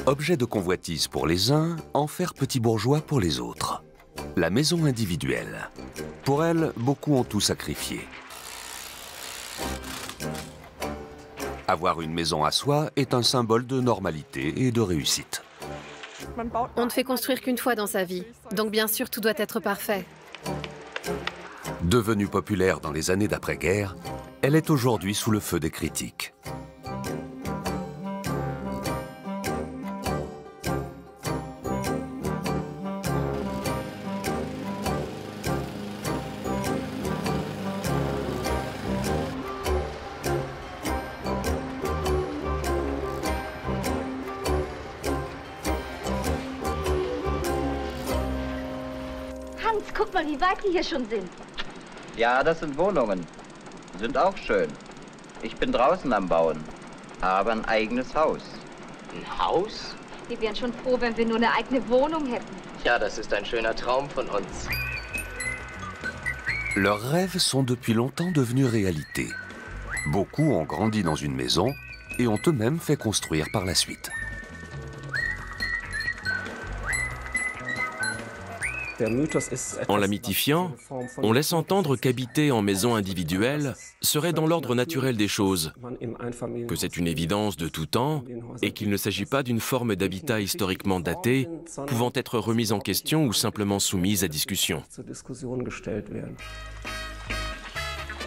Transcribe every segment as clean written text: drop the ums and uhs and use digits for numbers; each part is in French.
Objet de convoitise pour les uns, enfer petit bourgeois pour les autres. La maison individuelle. Pour elle, beaucoup ont tout sacrifié. Avoir une maison à soi est un symbole de normalité et de réussite. On ne fait construire qu'une fois dans sa vie, donc bien sûr tout doit être parfait. Devenue populaire dans les années d'après-guerre, elle est aujourd'hui sous le feu des critiques. Hans, guck mal, wie weit die hier schon sind. Ja, das sind Wohnungen. Sind auch schön. Ich bin draußen am Bauen. Aber ein eigenes Haus. Ein Haus? Wir wären schon froh, wenn wir nur eine eigene Wohnung hätten. Ja, das ist ein schöner Traum von uns. Leurs rêves sont depuis longtemps devenus réalité. Beaucoup ont grandi dans une maison et ont eux-mêmes fait construire par la suite. En la mythifiant, on laisse entendre qu'habiter en maison individuelle serait dans l'ordre naturel des choses, que c'est une évidence de tout temps et qu'il ne s'agit pas d'une forme d'habitat historiquement datée, pouvant être remise en question ou simplement soumise à discussion.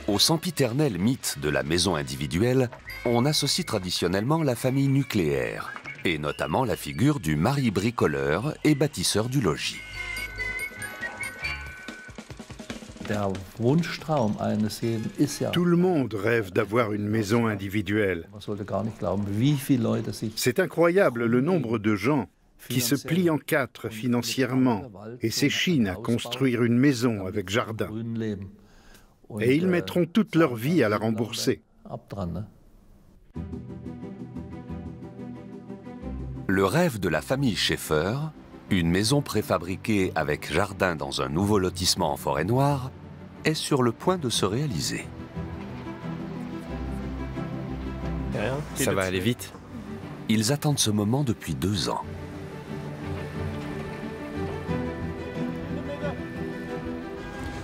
Au sempiternel mythe de la maison individuelle, on associe traditionnellement la famille nucléaire, et notamment la figure du mari bricoleur et bâtisseur du logis. Tout le monde rêve d'avoir une maison individuelle. C'est incroyable le nombre de gens qui se plient en quatre financièrement et s'échinent à construire une maison avec jardin. Et ils mettront toute leur vie à la rembourser. Le rêve de la famille Schaeffer, une maison préfabriquée avec jardin dans un nouveau lotissement en forêt noire, est sur le point de se réaliser. Ça va aller vite. Ils attendent ce moment depuis 2 ans.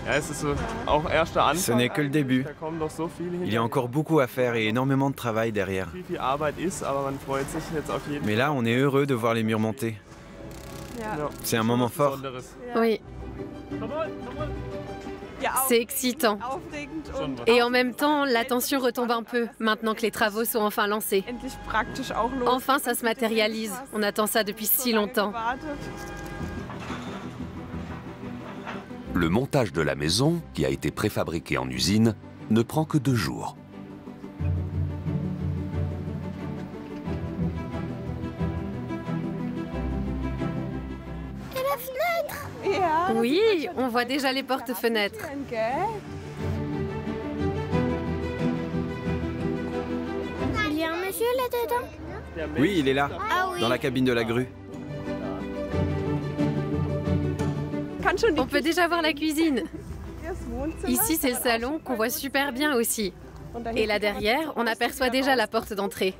Ce n'est que le début. Il y a encore beaucoup à faire et énormément de travail derrière. Mais là, on est heureux de voir les murs monter. C'est un moment fort. Oui. C'est excitant. Et en même temps, la tension retombe un peu, maintenant que les travaux sont enfin lancés. Enfin, ça se matérialise. On attend ça depuis si longtemps. Le montage de la maison, qui a été préfabriquée en usine, ne prend que 2 jours. Oui, on voit déjà les portes-fenêtres. Il y a un monsieur là-dedans? Oui, il est là, Ah oui. dans la cabine de la grue. On peut déjà voir la cuisine. Ici, c'est le salon qu'on voit super bien aussi. Et là derrière, on aperçoit déjà la porte d'entrée.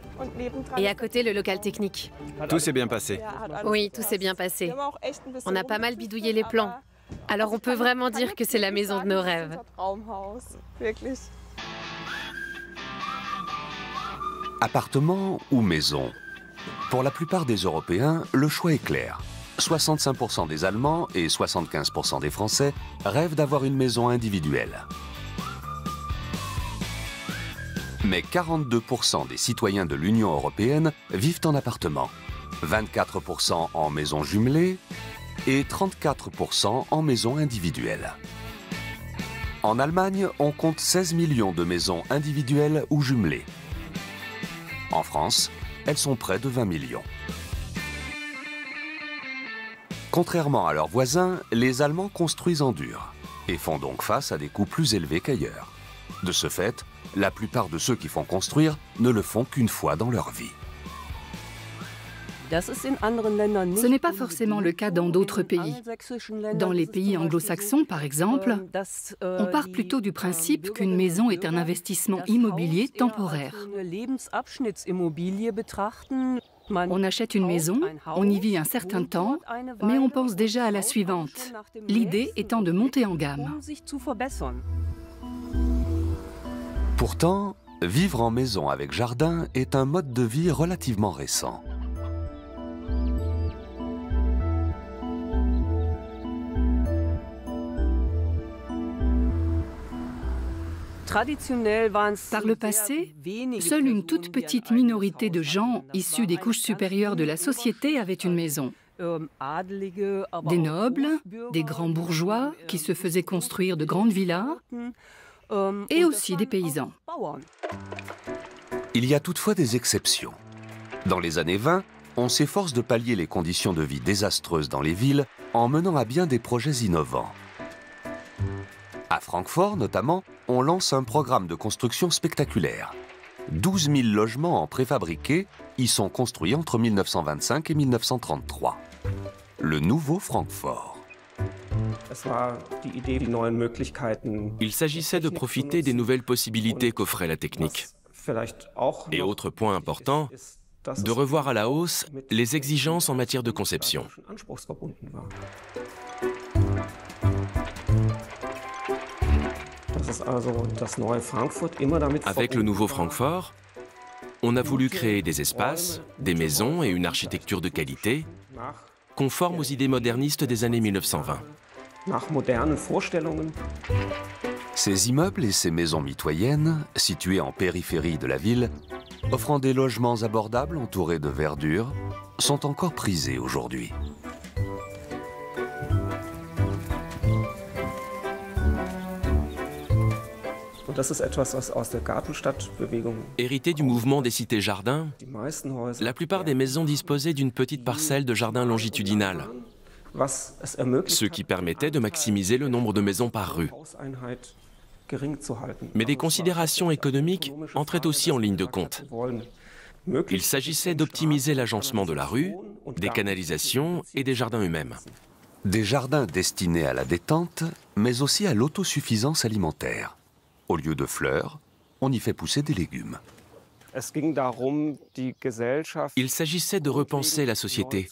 Et à côté, le local technique. Tout s'est bien passé. Oui, tout s'est bien passé. On a pas mal bidouillé les plans. Alors on peut vraiment dire que c'est la maison de nos rêves. Appartement ou maison? Pour la plupart des Européens, le choix est clair. 65% des Allemands et 75% des Français rêvent d'avoir une maison individuelle. Mais 42% des citoyens de l'Union européenne vivent en appartement, 24% en maison jumelée et 34% en maison individuelle. En Allemagne, on compte 16 millions de maisons individuelles ou jumelées. En France, elles sont près de 20 millions. Contrairement à leurs voisins, les Allemands construisent en dur et font donc face à des coûts plus élevés qu'ailleurs. De ce fait, la plupart de ceux qui font construire ne le font qu'une fois dans leur vie. Ce n'est pas forcément le cas dans d'autres pays. Dans les pays anglo-saxons, par exemple, on part plutôt du principe qu'une maison est un investissement immobilier temporaire. On achète une maison, on y vit un certain temps, mais on pense déjà à la suivante. L'idée étant de monter en gamme. Pourtant, vivre en maison avec jardin est un mode de vie relativement récent. Par le passé, seule une toute petite minorité de gens issus des couches supérieures de la société avaient une maison. Des nobles, des grands bourgeois qui se faisaient construire de grandes villas, et aussi des paysans. Il y a toutefois des exceptions. Dans les années 20, on s'efforce de pallier les conditions de vie désastreuses dans les villes en menant à bien des projets innovants. À Francfort, notamment, on lance un programme de construction spectaculaire. 12 000 logements en préfabriqué y sont construits entre 1925 et 1933. Le nouveau Francfort. Il s'agissait de profiter des nouvelles possibilités qu'offrait la technique. Et autre point important, de revoir à la hausse les exigences en matière de conception. Avec le nouveau Francfort, on a voulu créer des espaces, des maisons et une architecture de qualité conformes aux idées modernistes des années 1920. Ces immeubles et ces maisons mitoyennes, situées en périphérie de la ville, offrant des logements abordables entourés de verdure, sont encore prisés aujourd'hui. Hérité du mouvement des cités-jardins, la plupart des maisons disposaient d'une petite parcelle de jardin longitudinal, ce qui permettait de maximiser le nombre de maisons par rue. Mais des considérations économiques entraient aussi en ligne de compte. Il s'agissait d'optimiser l'agencement de la rue, des canalisations et des jardins eux-mêmes. Des jardins destinés à la détente, mais aussi à l'autosuffisance alimentaire. Au lieu de fleurs, on y fait pousser des légumes. Il s'agissait de repenser la société,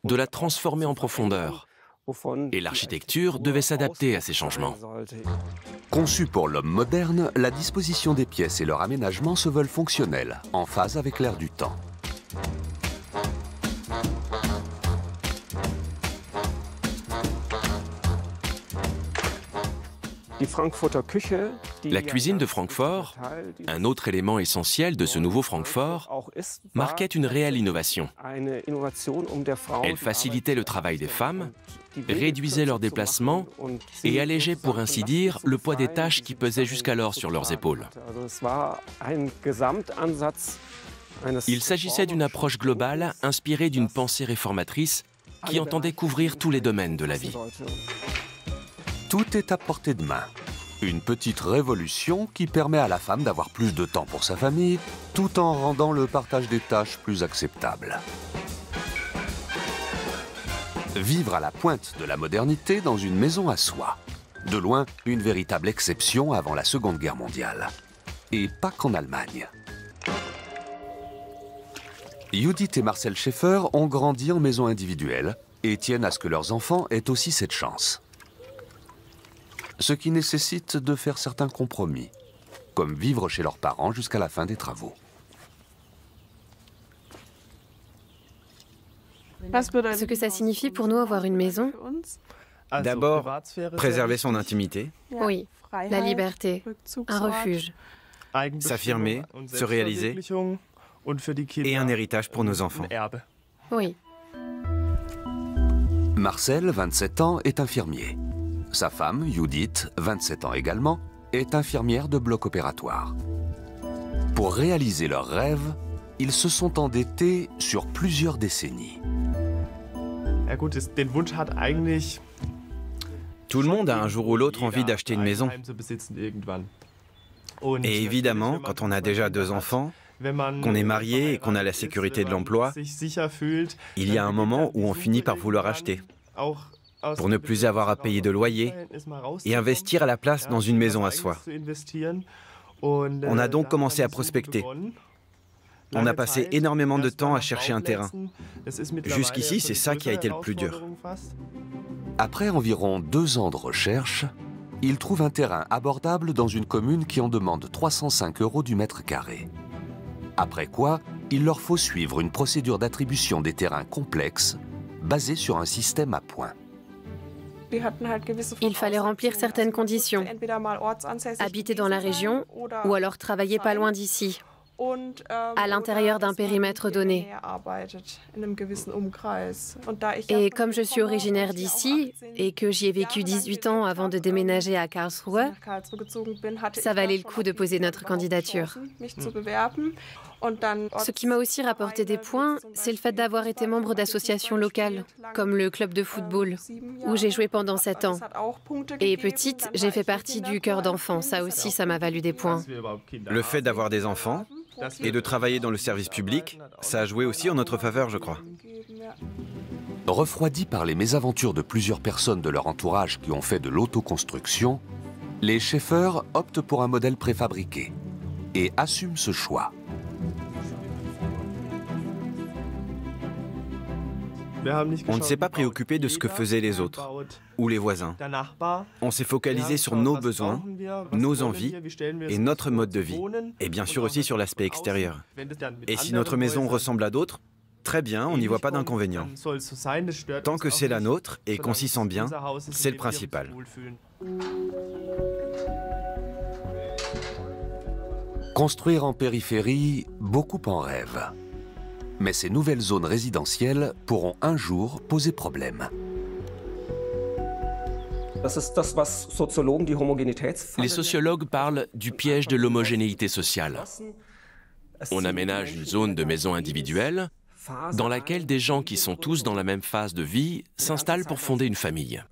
de la transformer en profondeur. Et l'architecture devait s'adapter à ces changements. Conçue pour l'homme moderne, la disposition des pièces et leur aménagement se veulent fonctionnels, en phase avec l'air du temps. La cuisine de Francfort, un autre élément essentiel de ce nouveau Francfort, marquait une réelle innovation. Elle facilitait le travail des femmes, réduisait leurs déplacements et allégeait, pour ainsi dire, le poids des tâches qui pesaient jusqu'alors sur leurs épaules. Il s'agissait d'une approche globale inspirée d'une pensée réformatrice qui entendait couvrir tous les domaines de la vie. Tout est à portée de main. Une petite révolution qui permet à la femme d'avoir plus de temps pour sa famille, tout en rendant le partage des tâches plus acceptable. Vivre à la pointe de la modernité dans une maison à soi. De loin, une véritable exception avant la Seconde Guerre mondiale. Et pas qu'en Allemagne. Judith et Marcel Schaeffer ont grandi en maison individuelle et tiennent à ce que leurs enfants aient aussi cette chance. Ce qui nécessite de faire certains compromis, comme vivre chez leurs parents jusqu'à la fin des travaux. Ce que ça signifie pour nous avoir une maison? D'abord, préserver son intimité. Oui, la liberté, un refuge. S'affirmer, se réaliser, et un héritage pour nos enfants. Oui. Marcel, 27 ans, est infirmier. Sa femme, Judith, 27 ans également, est infirmière de bloc opératoire. Pour réaliser leurs rêves, ils se sont endettés sur plusieurs décennies. Tout le monde a un jour ou l'autre envie d'acheter une maison. Et évidemment, quand on a déjà 2 enfants, qu'on est marié et qu'on a la sécurité de l'emploi, il y a un moment où on finit par vouloir acheter, pour ne plus avoir à payer de loyer et investir à la place dans une maison à soi. On a donc commencé à prospecter. On a passé énormément de temps à chercher un terrain. Jusqu'ici, c'est ça qui a été le plus dur. Après environ 2 ans de recherche, ils trouvent un terrain abordable dans une commune qui en demande 305 € du mètre carré. Après quoi, il leur faut suivre une procédure d'attribution des terrains complexe basée sur un système à points. Il fallait remplir certaines conditions, habiter dans la région ou alors travailler pas loin d'ici, à l'intérieur d'un périmètre donné. Et comme je suis originaire d'ici et que j'y ai vécu 18 ans avant de déménager à Karlsruhe, ça valait le coup de poser notre candidature. Ce qui m'a aussi rapporté des points, c'est le fait d'avoir été membre d'associations locales, comme le club de football, où j'ai joué pendant 7 ans. Et petite, j'ai fait partie du chœur d'enfants, ça aussi, ça m'a valu des points. Le fait d'avoir des enfants et de travailler dans le service public, ça a joué aussi en notre faveur, je crois. Refroidis par les mésaventures de plusieurs personnes de leur entourage qui ont fait de l'autoconstruction, les Schaeffer optent pour un modèle préfabriqué et assument ce choix. On ne s'est pas préoccupé de ce que faisaient les autres ou les voisins. On s'est focalisé sur nos besoins, nos envies et notre mode de vie, et bien sûr aussi sur l'aspect extérieur. Et si notre maison ressemble à d'autres, très bien, on n'y voit pas d'inconvénient. Tant que c'est la nôtre et qu'on s'y sent bien, c'est le principal. Construire en périphérie, beaucoup en rêvent. Mais ces nouvelles zones résidentielles pourront un jour poser problème. Les sociologues parlent du piège de l'homogénéité sociale. On aménage une zone de maisons individuelles dans laquelle des gens qui sont tous dans la même phase de vie s'installent pour fonder une famille.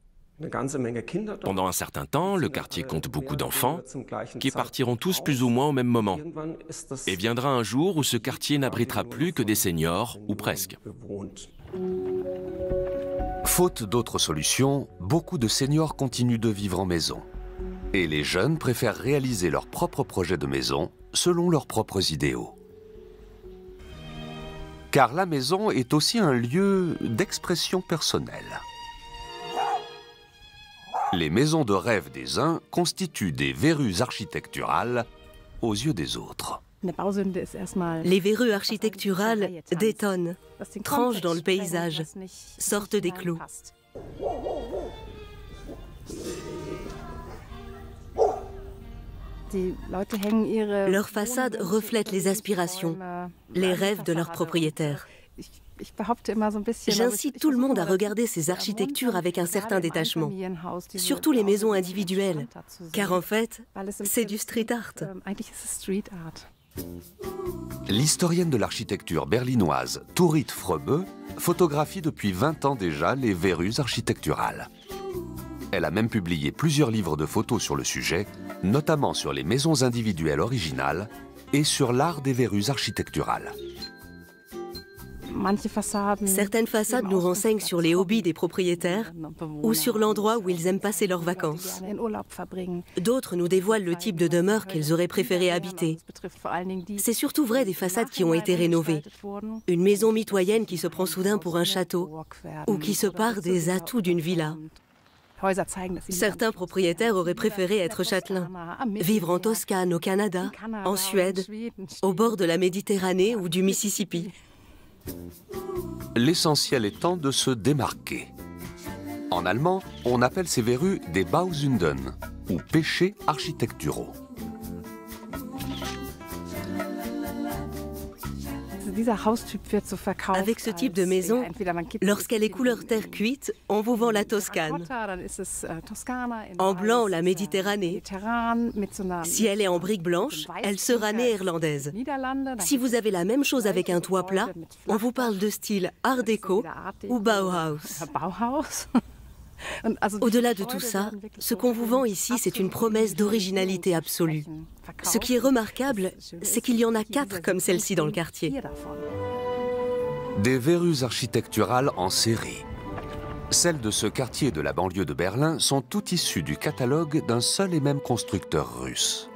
Pendant un certain temps, le quartier compte beaucoup d'enfants qui partiront tous plus ou moins au même moment. Et viendra un jour où ce quartier n'abritera plus que des seniors, ou presque. Faute d'autres solutions, beaucoup de seniors continuent de vivre en maison. Et les jeunes préfèrent réaliser leurs propres projets de maison selon leurs propres idéaux. Car la maison est aussi un lieu d'expression personnelle. Les maisons de rêve des uns constituent des verrues architecturales aux yeux des autres. Les verrues architecturales détonnent, tranchent dans le paysage, sortent des clous. Leurs façades reflètent les aspirations, les rêves de leurs propriétaires. J'incite tout le monde à regarder ces architectures avec un certain détachement, surtout les maisons individuelles, car en fait, c'est du street art. L'historienne de l'architecture berlinoise Turit Fröbe photographie depuis 20 ans déjà les verrues architecturales. Elle a même publié plusieurs livres de photos sur le sujet, notamment sur les maisons individuelles originales et sur l'art des verrues architecturales. Certaines façades nous renseignent sur les hobbies des propriétaires ou sur l'endroit où ils aiment passer leurs vacances. D'autres nous dévoilent le type de demeure qu'ils auraient préféré habiter. C'est surtout vrai des façades qui ont été rénovées. Une maison mitoyenne qui se prend soudain pour un château ou qui se pare des atouts d'une villa. Certains propriétaires auraient préféré être châtelains, vivre en Toscane, au Canada, en Suède, au bord de la Méditerranée ou du Mississippi. L'essentiel étant de se démarquer. En allemand, on appelle ces verrues des Bausünden, ou péchés architecturaux. Avec ce type de maison, lorsqu'elle est couleur terre cuite, on vous vend la Toscane. En blanc, la Méditerranée. Si elle est en briques blanches, elle sera néerlandaise. Si vous avez la même chose avec un toit plat, on vous parle de style Art déco ou Bauhaus. Au-delà de tout ça, ce qu'on vous vend ici, c'est une promesse d'originalité absolue. Ce qui est remarquable, c'est qu'il y en a 4 comme celle-ci dans le quartier. Des verrues architecturales en série. Celles de ce quartier de la banlieue de Berlin sont toutes issues du catalogue d'un seul et même constructeur russe.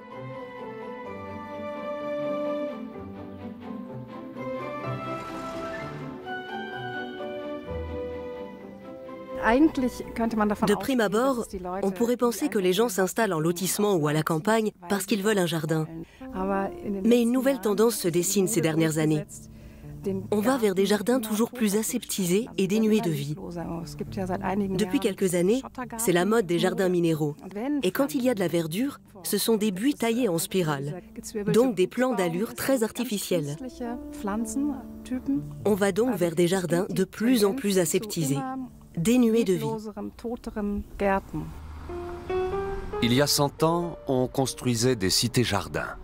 De prime abord, on pourrait penser que les gens s'installent en lotissement ou à la campagne parce qu'ils veulent un jardin. Mais une nouvelle tendance se dessine ces dernières années. On va vers des jardins toujours plus aseptisés et dénués de vie. Depuis quelques années, c'est la mode des jardins minéraux. Et quand il y a de la verdure, ce sont des buis taillés en spirale, donc des plants d'allure très artificiels. On va donc vers des jardins de plus en plus aseptisés, dénués de vie. Il y a 100 ans, on construisait des cités-jardins,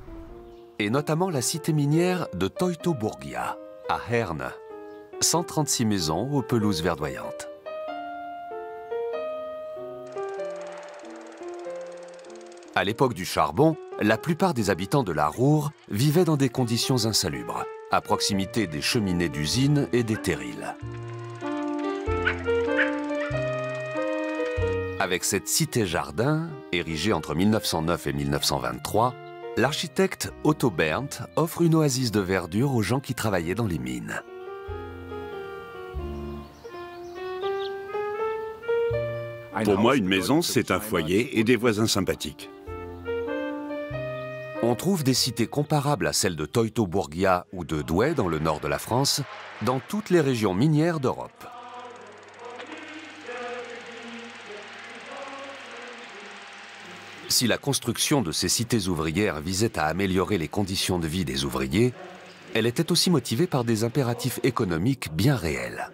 et notamment la cité minière de Teutoburgia, à Herne. 136 maisons aux pelouses verdoyantes. À l'époque du charbon, la plupart des habitants de la Ruhr vivaient dans des conditions insalubres, à proximité des cheminées d'usines et des terrils. Avec cette cité-jardin, érigée entre 1909 et 1923, l'architecte Otto Berndt offre une oasis de verdure aux gens qui travaillaient dans les mines. Pour moi, une maison, c'est un foyer et des voisins sympathiques. On trouve des cités comparables à celles de Teutoburgia ou de Douai dans le nord de la France, dans toutes les régions minières d'Europe. Si la construction de ces cités ouvrières visait à améliorer les conditions de vie des ouvriers, elle était aussi motivée par des impératifs économiques bien réels.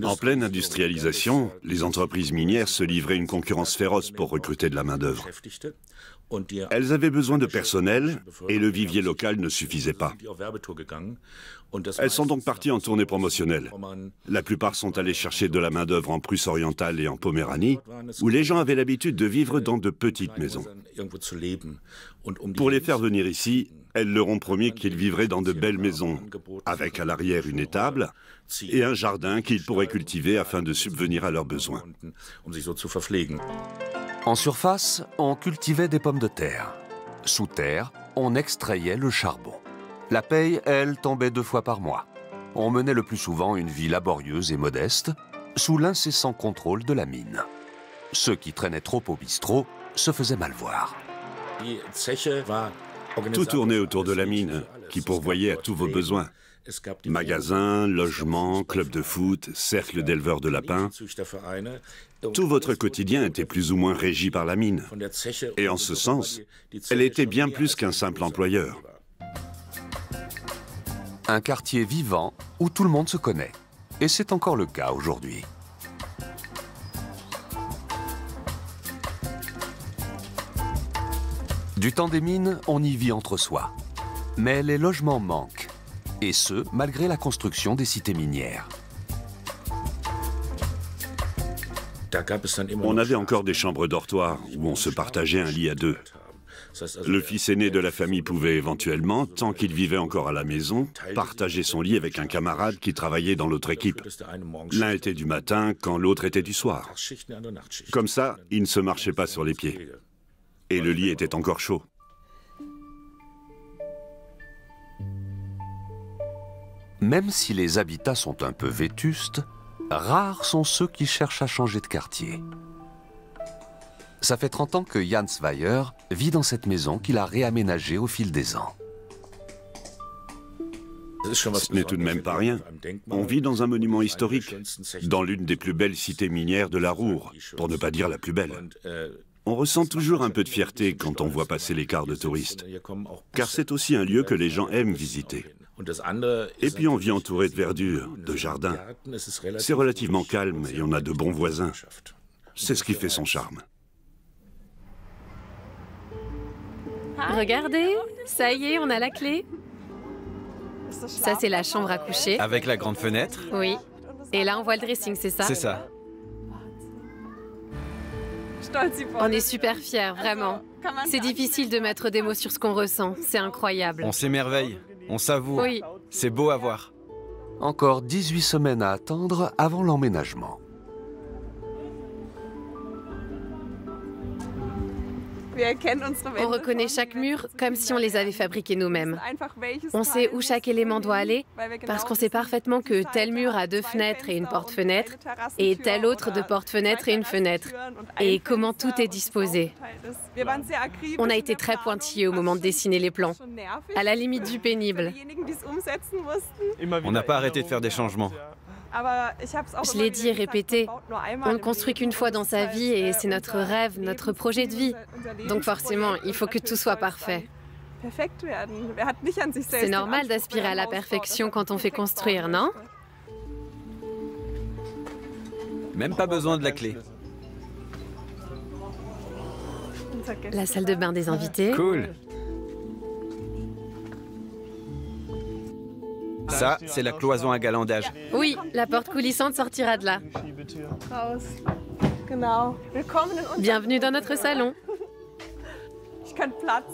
En pleine industrialisation, les entreprises minières se livraient à une concurrence féroce pour recruter de la main-d'œuvre. Elles avaient besoin de personnel et le vivier local ne suffisait pas. Elles sont donc parties en tournée promotionnelle. La plupart sont allées chercher de la main-d'œuvre en Prusse orientale et en Poméranie, où les gens avaient l'habitude de vivre dans de petites maisons. Pour les faire venir ici, elles leur ont promis qu'ils vivraient dans de belles maisons, avec à l'arrière une étable et un jardin qu'ils pourraient cultiver afin de subvenir à leurs besoins. En surface, on cultivait des pommes de terre. Sous terre, on extrayait le charbon. La paye, elle, tombait 2 fois par mois. On menait le plus souvent une vie laborieuse et modeste, sous l'incessant contrôle de la mine. Ceux qui traînaient trop au bistrot se faisaient mal voir. Tout tournait autour de la mine, qui pourvoyait à tous vos besoins. Magasins, logements, clubs de foot, cercles d'éleveurs de lapins. Tout votre quotidien était plus ou moins régi par la mine. Et en ce sens, elle était bien plus qu'un simple employeur. Un quartier vivant où tout le monde se connaît. Et c'est encore le cas aujourd'hui. Du temps des mines, on y vit entre soi. Mais les logements manquent. Et ce, malgré la construction des cités minières. On avait encore des chambres dortoirs où on se partageait un lit à 2. Le fils aîné de la famille pouvait éventuellement, tant qu'il vivait encore à la maison, partager son lit avec un camarade qui travaillait dans l'autre équipe. L'un était du matin quand l'autre était du soir. Comme ça, il ne se marchait pas sur les pieds. Et le lit était encore chaud. Même si les habitats sont un peu vétustes, rares sont ceux qui cherchent à changer de quartier. Ça fait 30 ans que Jan Sweier vit dans cette maison qu'il a réaménagée au fil des ans. Ce n'est tout de même pas rien. On vit dans un monument historique, dans l'une des plus belles cités minières de la Ruhr, pour ne pas dire la plus belle. On ressent toujours un peu de fierté quand on voit passer les cars de touristes, car c'est aussi un lieu que les gens aiment visiter. Et puis on vit entouré de verdure, de jardins. C'est relativement calme et on a de bons voisins. C'est ce qui fait son charme. Regardez, ça y est, on a la clé. Ça, c'est la chambre à coucher. Avec la grande fenêtre? Oui. Et là, on voit le dressing, c'est ça? C'est ça. On est super fiers, vraiment. C'est difficile de mettre des mots sur ce qu'on ressent. C'est incroyable. On s'émerveille, on savoure. Oui. C'est beau à voir. Encore 18 semaines à attendre avant l'emménagement. On reconnaît chaque mur comme si on les avait fabriqués nous-mêmes. On sait où chaque élément doit aller parce qu'on sait parfaitement que tel mur a 2 fenêtres et une porte-fenêtre et tel autre 2 porte-fenêtres et une fenêtre et comment tout est disposé. On a été très pointillés au moment de dessiner les plans, à la limite du pénible. On n'a pas arrêté de faire des changements. Je l'ai dit et répété, on ne construit qu'une fois dans sa vie et c'est notre rêve, notre projet de vie. Donc forcément, il faut que tout soit parfait. C'est normal d'aspirer à la perfection quand on fait construire, non? Même pas besoin de la clé. La salle de bain des invités. Cool. Ça, c'est la cloison à galandage. Oui, la porte coulissante sortira de là. Bienvenue dans notre salon.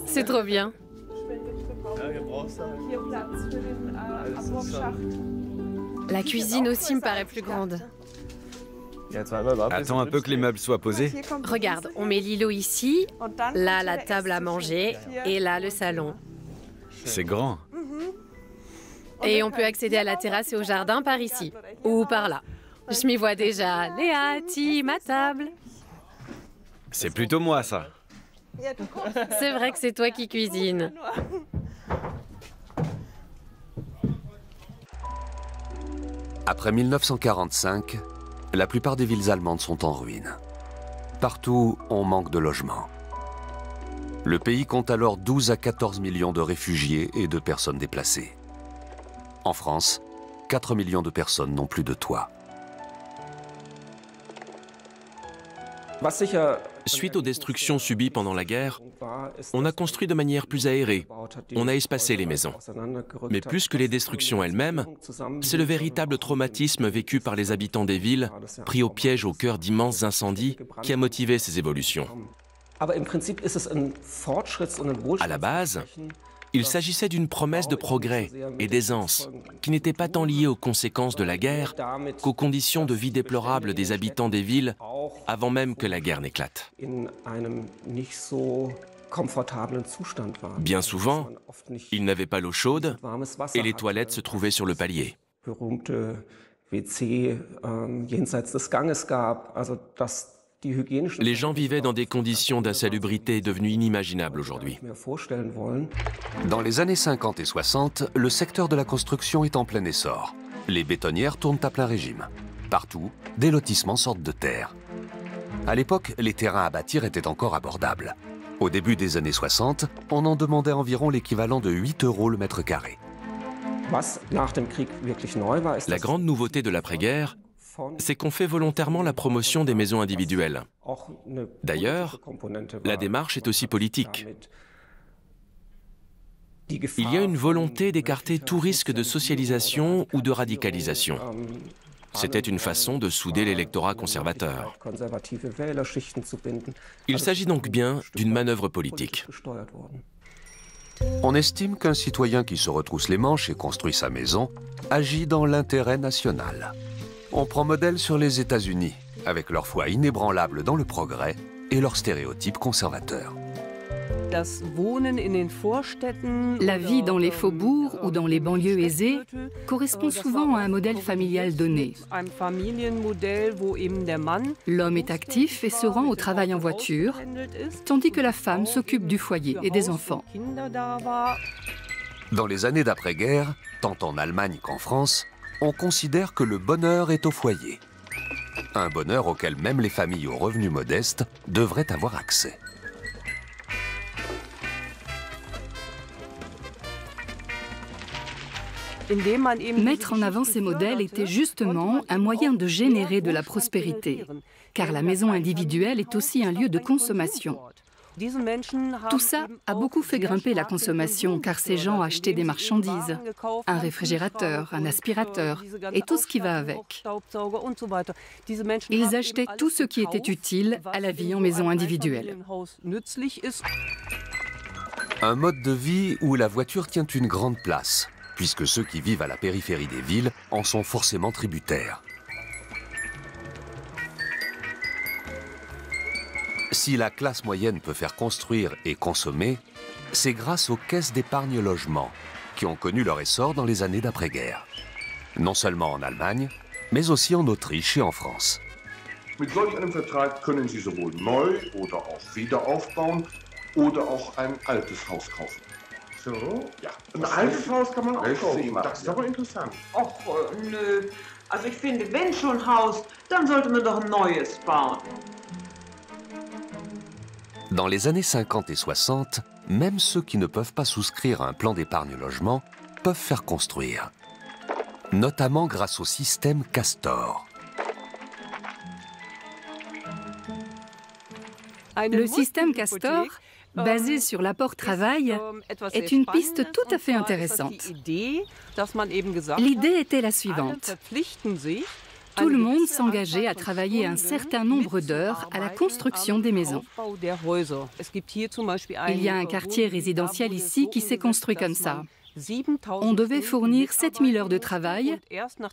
C'est trop bien. La cuisine aussi me paraît plus grande. Attends un peu que les meubles soient posés. Regarde, on met l'îlot ici, là la table à manger et là le salon. C'est grand. Et on peut accéder à la terrasse et au jardin par ici, ou par là. Je m'y vois déjà. Léa, Tim, ma table. C'est plutôt moi, ça. C'est vrai que c'est toi qui cuisines. Après 1945, la plupart des villes allemandes sont en ruine. Partout, on manque de logements. Le pays compte alors 12 à 14 millions de réfugiés et de personnes déplacées. En France, 4 millions de personnes n'ont plus de toit. Suite aux destructions subies pendant la guerre, on a construit de manière plus aérée. On a espacé les maisons. Mais plus que les destructions elles-mêmes, c'est le véritable traumatisme vécu par les habitants des villes, pris au piège au cœur d'immenses incendies, qui a motivé ces évolutions. À la base, il s'agissait d'une promesse de progrès et d'aisance qui n'était pas tant liée aux conséquences de la guerre qu'aux conditions de vie déplorables des habitants des villes avant même que la guerre n'éclate. Bien souvent, ils n'avaient pas l'eau chaude et les toilettes se trouvaient sur le palier. Les gens vivaient dans des conditions d'insalubrité devenues inimaginables aujourd'hui. Dans les années 50 et 60, le secteur de la construction est en plein essor. Les bétonnières tournent à plein régime. Partout, des lotissements sortent de terre. À l'époque, les terrains à bâtir étaient encore abordables. Au début des années 60, on en demandait environ l'équivalent de 8 € le mètre carré. La grande nouveauté de l'après-guerre, c'est qu'on fait volontairement la promotion des maisons individuelles. D'ailleurs, la démarche est aussi politique. Il y a une volonté d'écarter tout risque de socialisation ou de radicalisation. C'était une façon de souder l'électorat conservateur. Il s'agit donc bien d'une manœuvre politique. On estime qu'un citoyen qui se retrousse les manches et construit sa maison agit dans l'intérêt national. On prend modèle sur les États-Unis, avec leur foi inébranlable dans le progrès et leurs stéréotypes conservateurs. La vie dans les faubourgs ou dans les banlieues aisées correspond souvent à un modèle familial donné. L'homme est actif et se rend au travail en voiture, tandis que la femme s'occupe du foyer et des enfants. Dans les années d'après-guerre, tant en Allemagne qu'en France, on considère que le bonheur est au foyer. Un bonheur auquel même les familles aux revenus modestes devraient avoir accès. Mettre en avant ces modèles était justement un moyen de générer de la prospérité, car la maison individuelle est aussi un lieu de consommation. Tout ça a beaucoup fait grimper la consommation, car ces gens achetaient des marchandises, un réfrigérateur, un aspirateur et tout ce qui va avec. Ils achetaient tout ce qui était utile à la vie en maison individuelle. Un mode de vie où la voiture tient une grande place, puisque ceux qui vivent à la périphérie des villes en sont forcément tributaires. Si la classe moyenne peut faire construire et consommer, c'est grâce aux caisses d'épargne logement, qui ont connu leur essor dans les années d'après-guerre. Non seulement en Allemagne, mais aussi en Autriche et en France. Mit solch einem Vertrag können Sie sowohl neu oder auch wiederaufbauen oder auch ein altes Haus kaufen. So? Ja. Ein altes Haus kann man auch kaufen. Das ist aber interessant. Och, nö. Also ich finde, wenn schon Haus, dann sollte man doch ein neues bauen. Dans les années 50 et 60, même ceux qui ne peuvent pas souscrire à un plan d'épargne logement peuvent faire construire. Notamment grâce au système Castor. Le système Castor, basé sur l'apport travail, est une piste tout à fait intéressante. L'idée était la suivante. Tout le monde s'engageait à travailler un certain nombre d'heures à la construction des maisons. Il y a un quartier résidentiel ici qui s'est construit comme ça. On devait fournir 7000 heures de travail,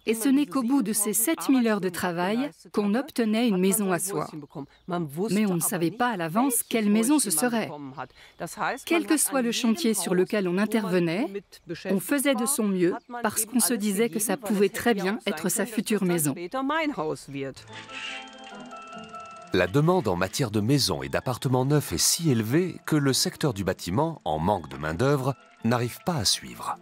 et ce n'est qu'au bout de ces 7000 heures de travail qu'on obtenait une maison à soi. Mais on ne savait pas à l'avance quelle maison ce serait. Quel que soit le chantier sur lequel on intervenait, on faisait de son mieux parce qu'on se disait que ça pouvait très bien être sa future maison. La demande en matière de maisons et d'appartements neufs est si élevée que le secteur du bâtiment, en manque de main-d'œuvre, n'arrive pas à suivre.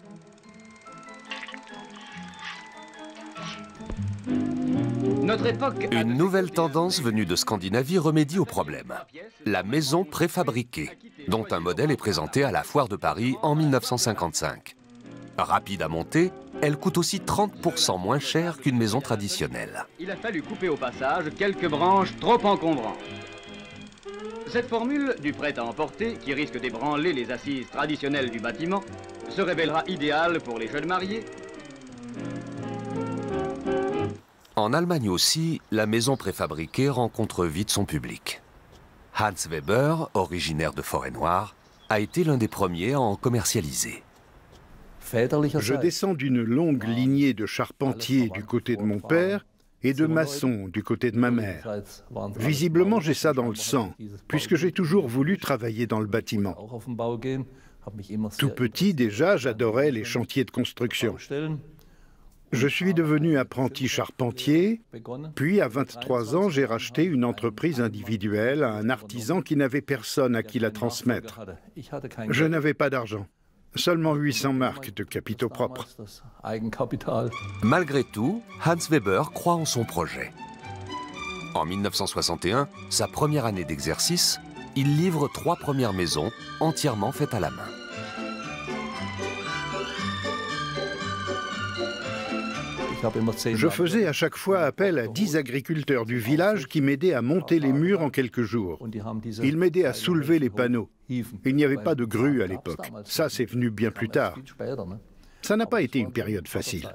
Une nouvelle tendance venue de Scandinavie remédie au problème. La maison préfabriquée, dont un modèle est présenté à la Foire de Paris en 1955. Rapide à monter, elle coûte aussi 30% moins cher qu'une maison traditionnelle. Il a fallu couper au passage quelques branches trop encombrantes. Cette formule du prêt à emporter, qui risque d'ébranler les assises traditionnelles du bâtiment, se révélera idéale pour les jeunes mariés. En Allemagne aussi, la maison préfabriquée rencontre vite son public. Hans Weber, originaire de Forêt-Noire, a été l'un des premiers à en commercialiser. Je descends d'une longue lignée de charpentiers du côté de mon père et de maçons du côté de ma mère. Visiblement, j'ai ça dans le sang, puisque j'ai toujours voulu travailler dans le bâtiment. Tout petit déjà, j'adorais les chantiers de construction. Je suis devenu apprenti charpentier, puis à 23 ans, j'ai racheté une entreprise individuelle à un artisan qui n'avait personne à qui la transmettre. Je n'avais pas d'argent. Seulement 800 marks de capitaux propres. Malgré tout, Hans Weber croit en son projet. En 1961, sa première année d'exercice, il livre 3 premières maisons entièrement faites à la main. Je faisais à chaque fois appel à 10 agriculteurs du village qui m'aidaient à monter les murs en quelques jours. Ils m'aidaient à soulever les panneaux. Il n'y avait pas de grue à l'époque. Ça, c'est venu bien plus tard. Ça n'a pas été une période facile.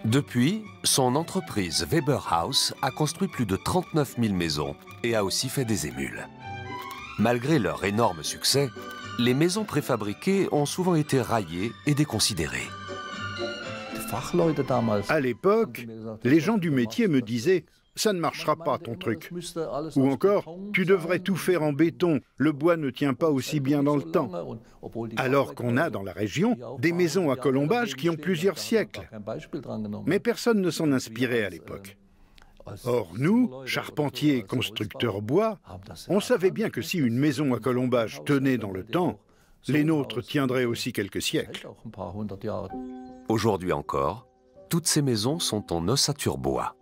Depuis, son entreprise Weber House a construit plus de 39 000 maisons et a aussi fait des émules. Malgré leur énorme succès, les maisons préfabriquées ont souvent été raillées et déconsidérées. À l'époque, les gens du métier me disaient « ça ne marchera pas ton truc ». Ou encore « tu devrais tout faire en béton, le bois ne tient pas aussi bien dans le temps ». Alors qu'on a dans la région des maisons à colombage qui ont plusieurs siècles. Mais personne ne s'en inspirait à l'époque. Or nous, charpentiers et constructeurs bois, on savait bien que si une maison à colombage tenait dans le temps, les nôtres tiendraient aussi quelques siècles. Aujourd'hui encore, toutes ces maisons sont en ossature bois.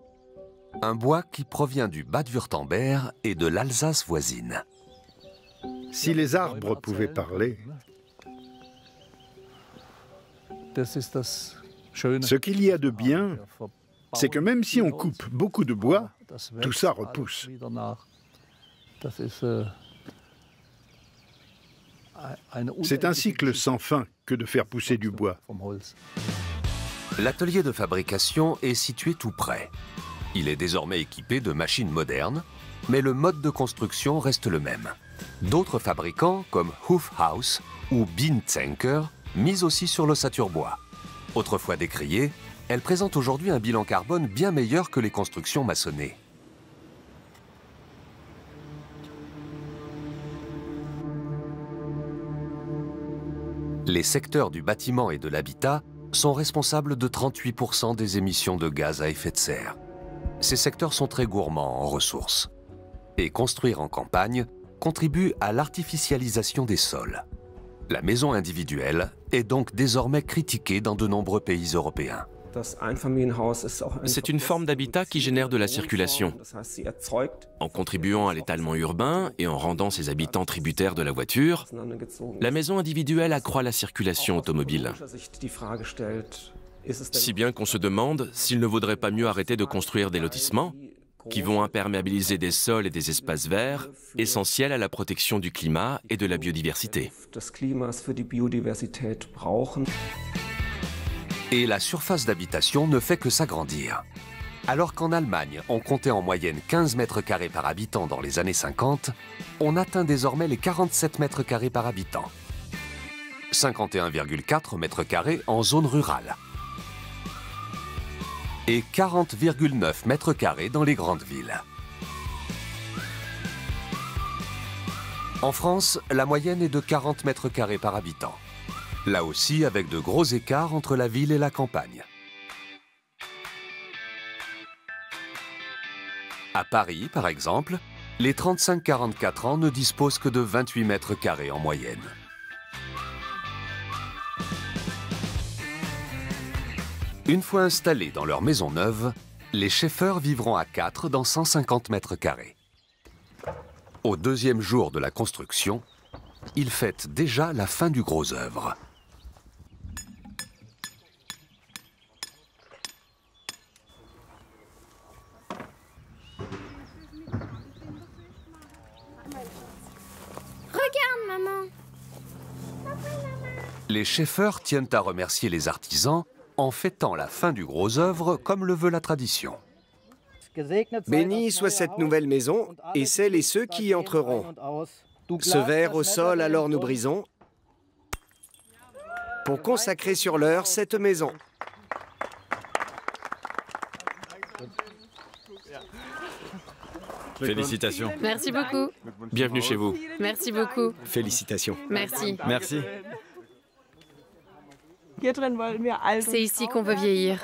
Un bois qui provient du Bade-Wurtemberg et de l'Alsace voisine. Si les arbres pouvaient parler, ce qu'il y a de bien, c'est que même si on coupe beaucoup de bois, tout ça repousse. C'est un cycle sans fin que de faire pousser du bois. L'atelier de fabrication est situé tout près. Il est désormais équipé de machines modernes, mais le mode de construction reste le même. D'autres fabricants, comme Hofhaus ou Binzenker, misent aussi sur l'ossature bois. Autrefois décriée, elle présente aujourd'hui un bilan carbone bien meilleur que les constructions maçonnées. Les secteurs du bâtiment et de l'habitat sont responsables de 38% des émissions de gaz à effet de serre. Ces secteurs sont très gourmands en ressources. Et construire en campagne contribue à l'artificialisation des sols. La maison individuelle est donc désormais critiquée dans de nombreux pays européens. C'est une forme d'habitat qui génère de la circulation. En contribuant à l'étalement urbain et en rendant ses habitants tributaires de la voiture, la maison individuelle accroît la circulation automobile. Si bien qu'on se demande s'il ne vaudrait pas mieux arrêter de construire des lotissements qui vont imperméabiliser des sols et des espaces verts, essentiels à la protection du climat et de la biodiversité. Et la surface d'habitation ne fait que s'agrandir. Alors qu'en Allemagne, on comptait en moyenne 15 mètres carrés par habitant dans les années 50, on atteint désormais les 47 mètres carrés par habitant. 51,4 mètres carrés en zone rurale. Et 40,9 mètres carrés dans les grandes villes. En France, la moyenne est de 40 mètres carrés par habitant. Là aussi, avec de gros écarts entre la ville et la campagne. À Paris, par exemple, les 35-44 ans ne disposent que de 28 mètres carrés en moyenne. Une fois installés dans leur maison neuve, les Schaeffer vivront à 4 dans 150 mètres carrés. Au deuxième jour de la construction, ils fêtent déjà la fin du gros œuvre. Regarde, maman. Les Schaeffer tiennent à remercier les artisans en fêtant la fin du gros œuvre comme le veut la tradition. Bénie soit cette nouvelle maison et celles et ceux qui y entreront. Ce verre au sol alors nous brisons pour consacrer sur l'heure cette maison. Félicitations. Merci beaucoup. Bienvenue chez vous. Merci beaucoup. Félicitations. Merci. Merci. C'est ici qu'on veut vieillir.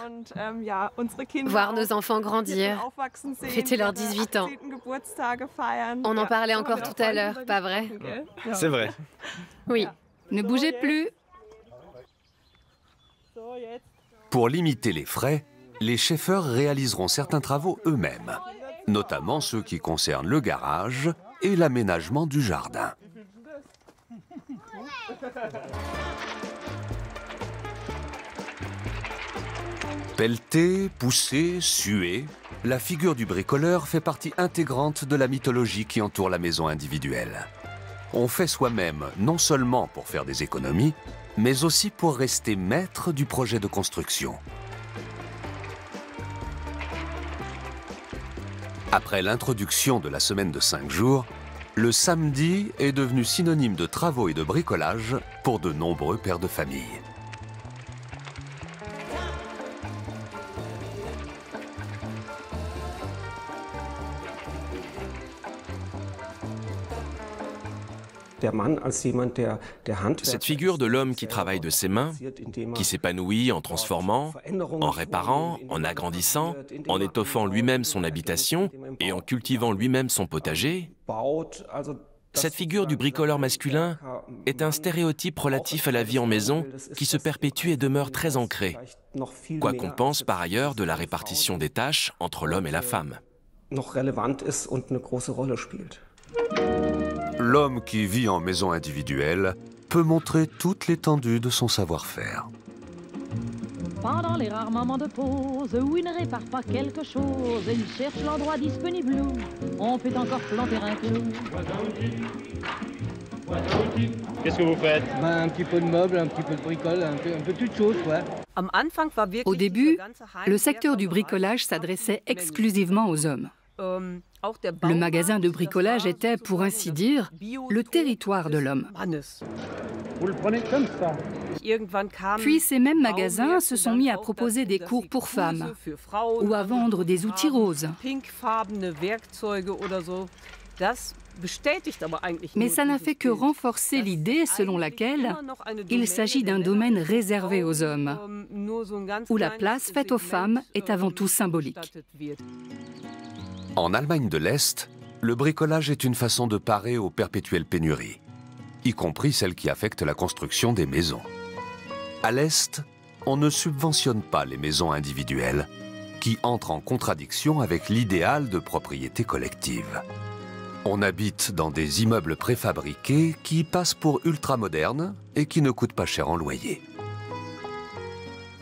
Voir nos enfants grandir, fêter leurs 18 ans. On en parlait encore tout à l'heure, pas vrai? C'est vrai. Oui. Ne bougez plus. Pour limiter les frais, les Schaeffer réaliseront certains travaux eux-mêmes, notamment ceux qui concernent le garage et l'aménagement du jardin. Pelleter, pousser, suer, la figure du bricoleur fait partie intégrante de la mythologie qui entoure la maison individuelle. On fait soi-même non seulement pour faire des économies, mais aussi pour rester maître du projet de construction. Après l'introduction de la semaine de 5 jours, le samedi est devenu synonyme de travaux et de bricolage pour de nombreux pères de famille. Cette figure de l'homme qui travaille de ses mains, qui s'épanouit en transformant, en réparant, en agrandissant, en étoffant lui-même son habitation et en cultivant lui-même son potager, cette figure du bricoleur masculin est un stéréotype relatif à la vie en maison qui se perpétue et demeure très ancré, quoi qu'on pense par ailleurs de la répartition des tâches entre l'homme et la femme. L'homme qui vit en maison individuelle peut montrer toute l'étendue de son savoir-faire. Pendant les rares moments de pause où il ne répare pas quelque chose, il cherche l'endroit disponible où on peut encore planter un clou. Qu'est-ce que vous faites? Un petit peu de meubles, un petit peu de bricole, un peu toute chose, ouais. Au début, le secteur du bricolage s'adressait exclusivement aux hommes. Le magasin de bricolage était, pour ainsi dire, le territoire de l'homme. Vous le prenez comme ça. Puis ces mêmes magasins se sont mis à proposer des cours pour femmes ou à vendre des outils roses. Mais ça n'a fait que renforcer l'idée selon laquelle il s'agit d'un domaine réservé aux hommes, où la place faite aux femmes est avant tout symbolique. En Allemagne de l'Est, le bricolage est une façon de parer aux perpétuelles pénuries, y compris celles qui affectent la construction des maisons. À l'Est, on ne subventionne pas les maisons individuelles, qui entrent en contradiction avec l'idéal de propriété collective. On habite dans des immeubles préfabriqués qui passent pour ultramodernes et qui ne coûtent pas cher en loyer.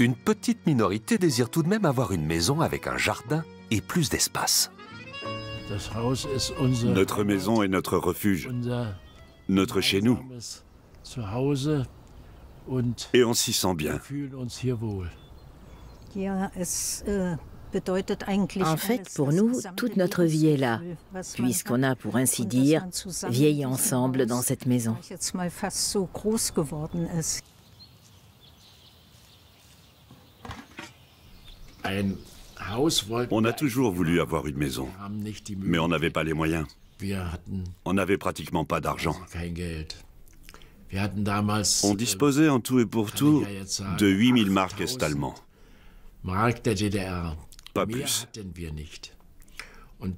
Une petite minorité désire tout de même avoir une maison avec un jardin et plus d'espace. Notre maison est notre refuge, notre chez nous. Et on s'y sent bien. En fait, pour nous, toute notre vie est là, puisqu'on a, pour ainsi dire, vieilli ensemble dans cette maison. On a toujours voulu avoir une maison, mais on n'avait pas les moyens. On n'avait pratiquement pas d'argent. On disposait en tout et pour tout de 8000 marks est-allemands. Pas plus.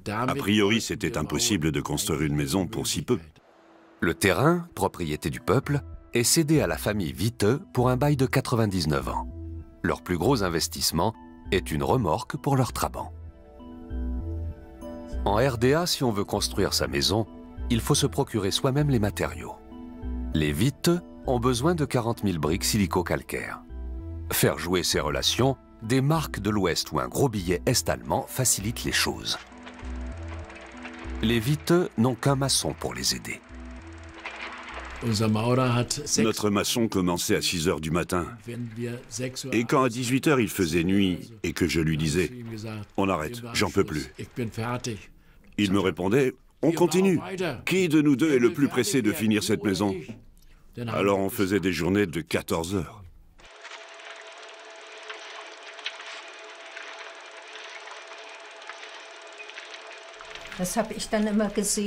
A priori, c'était impossible de construire une maison pour si peu. Le terrain, propriété du peuple, est cédé à la famille Witte pour un bail de 99 ans. Leur plus gros investissement est une remorque pour leur Trabant. En RDA, si on veut construire sa maison, il faut se procurer soi-même les matériaux. Les Witte ont besoin de 40 000 briques silico-calcaires. Faire jouer ces relations, des marques de l'Ouest ou un gros billet est-allemand facilitent les choses. Les Witte n'ont qu'un maçon pour les aider. Notre maçon commençait à 6 h du matin. Et quand à 18 h il faisait nuit et que je lui disais « On arrête, j'en peux plus », il me répondait « On continue. Qui de nous deux est le plus pressé de finir cette maison ?» Alors on faisait des journées de 14 heures.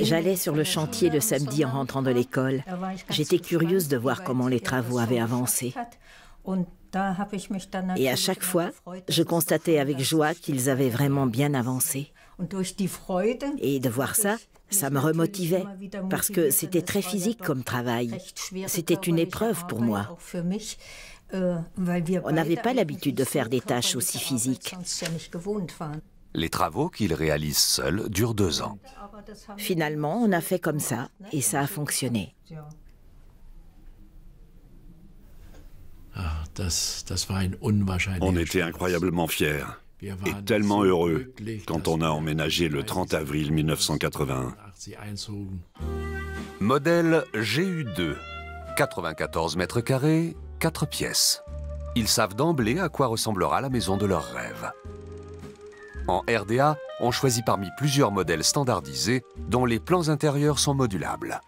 J'allais sur le chantier le samedi en rentrant de l'école. J'étais curieuse de voir comment les travaux avaient avancé. Et à chaque fois, je constatais avec joie qu'ils avaient vraiment bien avancé. Et de voir ça, ça me remotivait, parce que c'était très physique comme travail. C'était une épreuve pour moi. On n'avait pas l'habitude de faire des tâches aussi physiques. Les travaux qu'ils réalisent seuls durent 2 ans. Finalement, on a fait comme ça, et ça a fonctionné. On était incroyablement fiers et tellement heureux quand on a emménagé le 30 avril 1981. Modèle GU2, 94 mètres carrés, 4 pièces. Ils savent d'emblée à quoi ressemblera la maison de leurs rêves. En RDA, on choisit parmi plusieurs modèles standardisés dont les plans intérieurs sont modulables.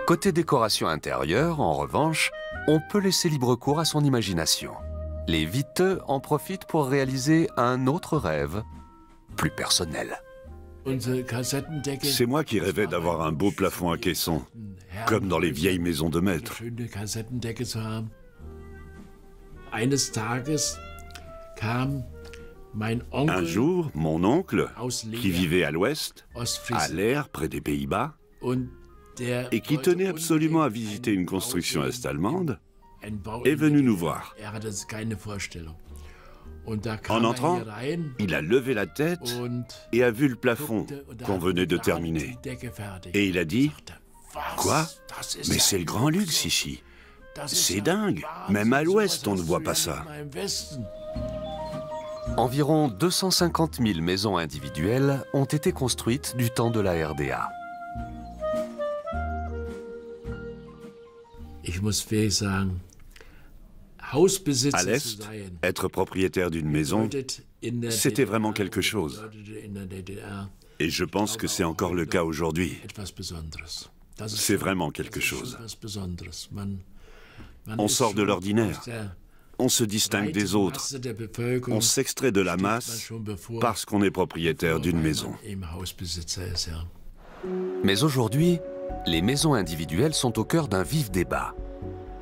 Côté décoration intérieure, en revanche, on peut laisser libre cours à son imagination. Les Witte en profitent pour réaliser un autre rêve, plus personnel. C'est moi qui rêvais d'avoir un beau plafond à caissons, comme dans les vieilles maisons de maître. Un jour, mon oncle, qui vivait à l'ouest, à Leer, près des Pays-Bas, et qui tenait absolument à visiter une construction est-allemande, est venu nous voir. En entrant, il a levé la tête et a vu le plafond qu'on venait de terminer. Et il a dit « Quoi? Mais c'est le grand luxe ici. C'est dingue. Même à l'ouest, on ne voit pas ça. » Environ 250 000 maisons individuelles ont été construites du temps de la RDA. À l'Est, être propriétaire d'une maison, c'était vraiment quelque chose. Et je pense que c'est encore le cas aujourd'hui. C'est vraiment quelque chose. On sort de l'ordinaire. On se distingue des autres. On s'extrait de la masse parce qu'on est propriétaire d'une maison. Mais aujourd'hui, les maisons individuelles sont au cœur d'un vif débat.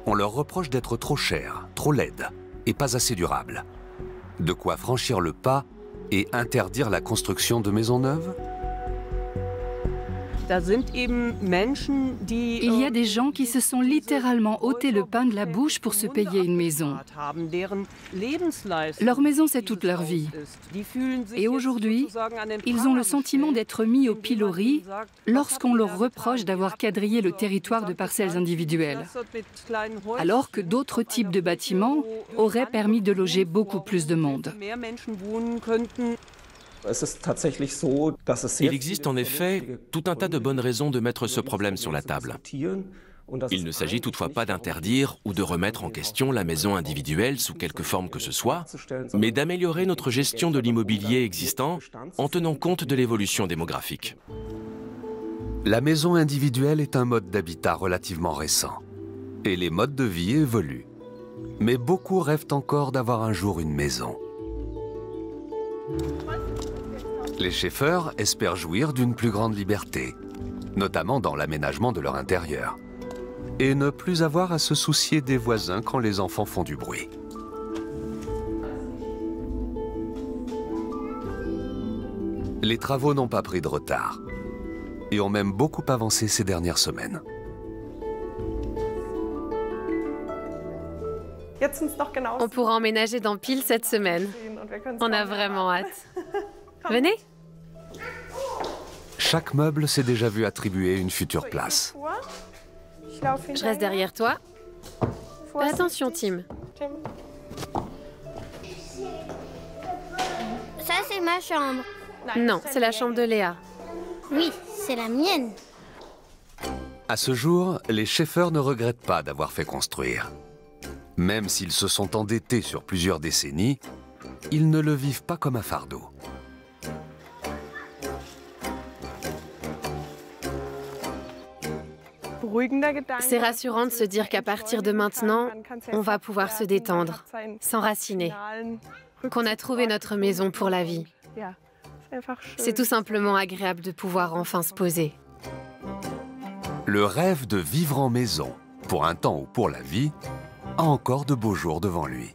On leur reproche d'être trop chères, trop laides et pas assez durables. De quoi franchir le pas et interdire la construction de maisons neuves ? Il y a des gens qui se sont littéralement ôté le pain de la bouche pour se payer une maison. Leur maison, c'est toute leur vie. Et aujourd'hui, ils ont le sentiment d'être mis au pilori lorsqu'on leur reproche d'avoir quadrillé le territoire de parcelles individuelles, alors que d'autres types de bâtiments auraient permis de loger beaucoup plus de monde. Il existe en effet tout un tas de bonnes raisons de mettre ce problème sur la table. Il ne s'agit toutefois pas d'interdire ou de remettre en question la maison individuelle sous quelque forme que ce soit, mais d'améliorer notre gestion de l'immobilier existant en tenant compte de l'évolution démographique. La maison individuelle est un mode d'habitat relativement récent. Et les modes de vie évoluent. Mais beaucoup rêvent encore d'avoir un jour une maison. Les Schaeffer espèrent jouir d'une plus grande liberté, notamment dans l'aménagement de leur intérieur, et ne plus avoir à se soucier des voisins quand les enfants font du bruit. Les travaux n'ont pas pris de retard, et ont même beaucoup avancé ces dernières semaines. On pourra emménager dans Peel cette semaine. On a vraiment hâte. Venez. Chaque meuble s'est déjà vu attribuer une future place. Je reste derrière toi. Fais attention, Tim. Ça, c'est ma chambre. Non, c'est la chambre de Léa. Oui, c'est la mienne. À ce jour, les Schaeffer ne regrettent pas d'avoir fait construire. Même s'ils se sont endettés sur plusieurs décennies, ils ne le vivent pas comme un fardeau. C'est rassurant de se dire qu'à partir de maintenant, on va pouvoir se détendre, s'enraciner, qu'on a trouvé notre maison pour la vie. C'est tout simplement agréable de pouvoir enfin se poser. Le rêve de vivre en maison, pour un temps ou pour la vie, a encore de beaux jours devant lui.